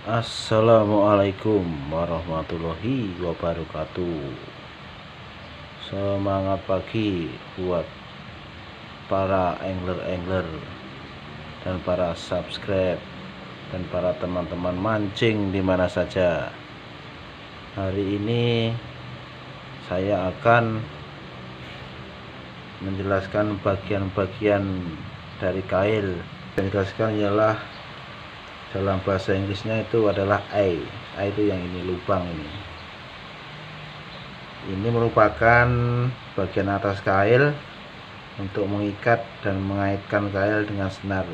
Assalamualaikum warahmatullahi wabarakatuh. Semangat pagi buat para angler-angler dan para subscribe dan para teman-teman mancing di mana saja. Hari ini saya akan menjelaskan bagian-bagian dari kail. Yang dijelaskan ialah dalam bahasa Inggrisnya itu adalah eye itu yang ini, lubang ini merupakan bagian atas kail untuk mengikat dan mengaitkan kail dengan senar.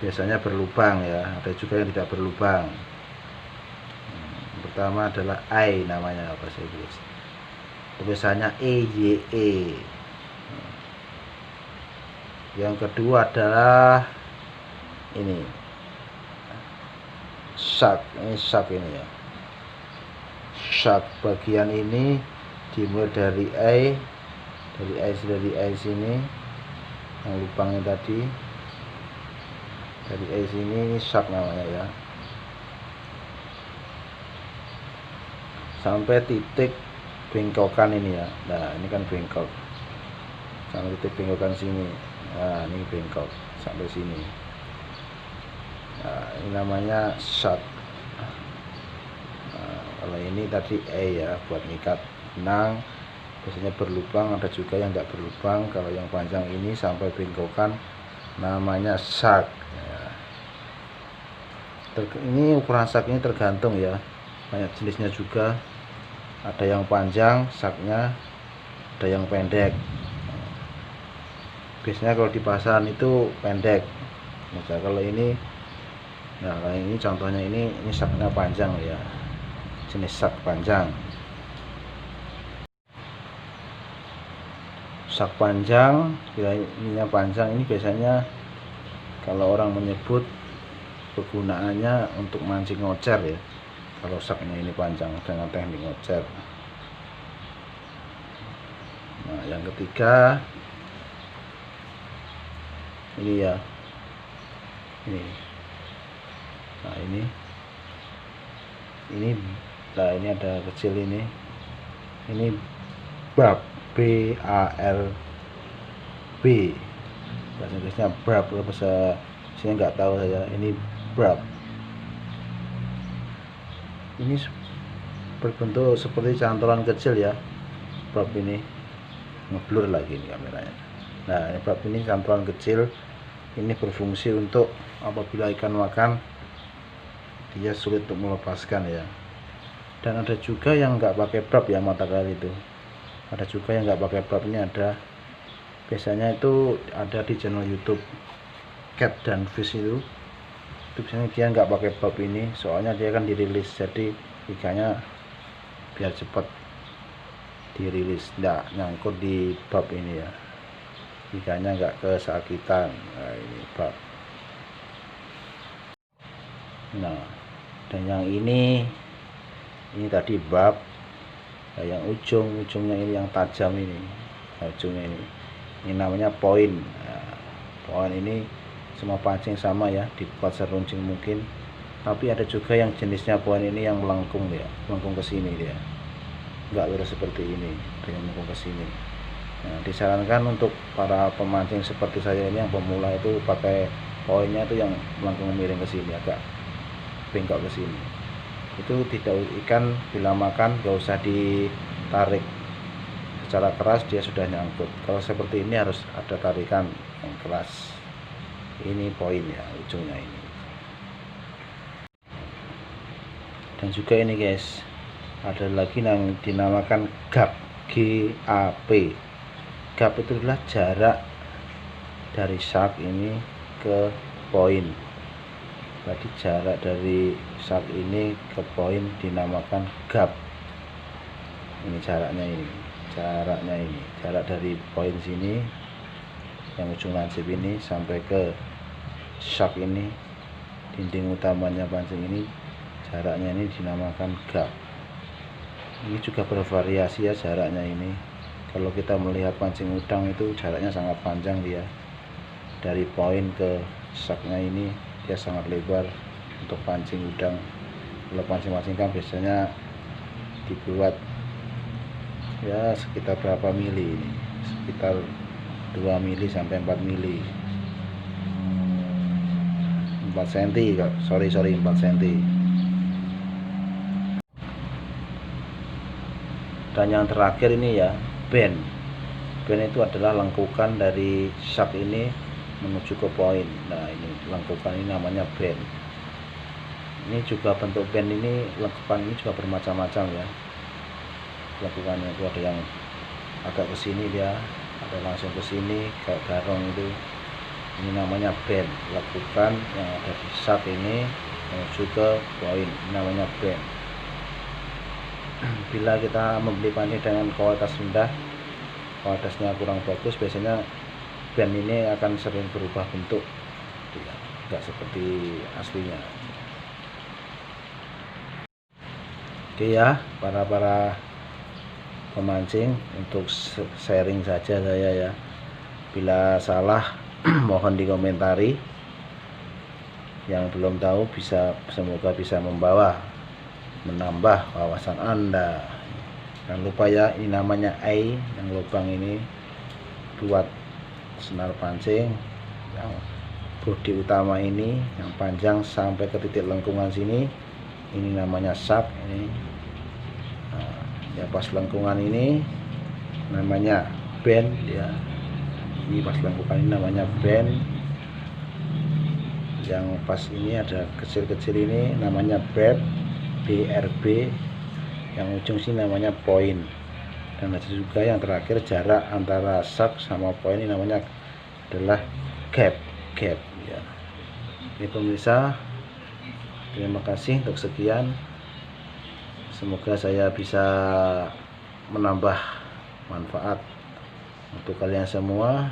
Biasanya berlubang ya, ada juga yang tidak berlubang. Pertama adalah eye, namanya bahasa Inggris, tulisannya EYE. Yang kedua adalah ini shark. Ini shark ini ya, shark bagian ini dimulai dari eye sini, yang lubangnya tadi dari eye sini, ini shark namanya ya, sampai titik bengkokan ini ya. Nah ini kan bengkok sampai titik bengkokan sini. Nah ini bengkok sampai sini. Nah ini namanya shark. Nah, kalau ini tadi ya buat ngikat benang, biasanya berlubang, ada juga yang tidak berlubang. Kalau yang panjang ini sampai bengkokan namanya shark ya. Ini ukuran shark ini tergantung ya, banyak jenisnya juga, ada yang panjang sharknya, ada yang pendek. Biasanya kalau di pasaran itu pendek. Misal kalau ini, nah kalau ini contohnya ini sharknya panjang ya, jenis shark panjang. Shark panjang, ininya panjang, ini biasanya kalau orang menyebut kegunaannya untuk mancing ngocer ya. Kalau sharknya ini panjang dengan teknik ngocer. Nah yang ketiga ini ya, ini. Nah ini nah ini ada kecil ini barb, BARB, bahasa Inggrisnya barb, bahasa sini nggak tahu saya. Ini barb, ini berbentuk seperti cantolan kecil ya. Barb ini ngeblur lagi ini kameranya. Nah ini barb ini cantolan kecil, ini berfungsi untuk apabila ikan makan dia sulit untuk melepaskan ya. Dan ada juga yang nggak pakai barb ya, mata kail itu ada juga yang nggak pakai barb. Ini ada, biasanya itu ada di channel YouTube Cat dan Fish itu biasanya dia nggak pakai barb ini, soalnya dia kan dirilis, jadi ikannya biar cepat dirilis, nggak nyangkut di barb ini ya, ikannya nggak kesakitan. Nah ini barb. Nah dan yang ini tadi barb. Nah, yang ujungnya ini yang tajam ini, ujungnya ini namanya poin. Nah, poin ini semua pancing sama ya, dibuat seruncing mungkin, tapi ada juga yang jenisnya poin ini yang melengkung ya, melengkung ke sini dia, nggak lurus seperti ini, dengan melengkung ke sini. Nah, disarankan untuk para pemancing seperti saya ini yang pemula itu pakai poinnya itu yang melengkung miring ke sini, agak bengkok ke sini. Itu tidak, ikan bila makan gak usah ditarik secara keras, dia sudah nyangkut. Kalau seperti ini harus ada tarikan yang keras. Ini poin ya, ujungnya ini. Dan juga ini guys, ada lagi yang dinamakan gap, GAP. Gap itu adalah jarak dari shark ini ke poin. Berarti jarak dari shark ini ke poin dinamakan gap. Ini jaraknya ini, jarak dari poin sini yang ujung lancip ini sampai ke shark ini, dinding utamanya pancing ini, jaraknya ini dinamakan gap. Ini juga bervariasi ya jaraknya ini. Kalau kita melihat pancing udang itu jaraknya sangat panjang dia, dari poin ke sharknya ini dia sangat lebar. untuk pancing udang. Kalau pancing-pancing kan biasanya dibuat ya sekitar berapa mili ini, sekitar 2 mili sampai 4 mili, 4 cm, sorry 4 cm. Dan yang terakhir ini ya, bend itu adalah lengkukan dari shark ini menuju ke poin. Nah ini lengkukan ini namanya bend. Ini juga bentuk bend ini, lengkukan ini juga bermacam-macam ya. Lengkukannya itu ada yang agak ke sini, dia ada langsung ke sini kayak garong itu. Ini namanya bend, lengkukan yang ada di shark ini menuju ke poin, ini namanya bend. Bila kita membeli pancing dengan kualitas rendah, kualitasnya kurang bagus, biasanya bend ini akan sering berubah bentuk, tidak seperti aslinya. Oke ya, para pemancing, untuk sharing saja saya ya. Bila salah mohon dikomentari. Yang belum tahu semoga bisa menambah wawasan Anda. Jangan lupa ya, ini namanya eye, yang lubang ini buat senar pancing. Yang bodi utama ini yang panjang sampai ke titik lengkungan sini, ini namanya shark ini. Nah, ya pas lengkungan ini namanya bend ya. Ini pas lengkungan ini namanya bend. Yang pas ini ada kecil-kecil ini namanya BRB. Yang ujung sini namanya point. Dan ada juga yang terakhir jarak antara shark sama point ini namanya adalah gap ya. Ini pemirsa, terima kasih untuk sekian. Semoga saya bisa menambah manfaat untuk kalian semua.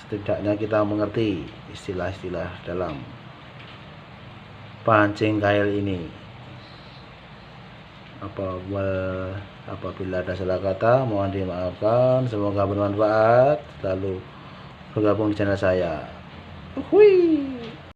Setidaknya kita mengerti istilah-istilah dalam pancing kail ini. Apabila ada salah kata mohon dimaafkan. Semoga bermanfaat. Lalu bergabung di channel saya. Hui.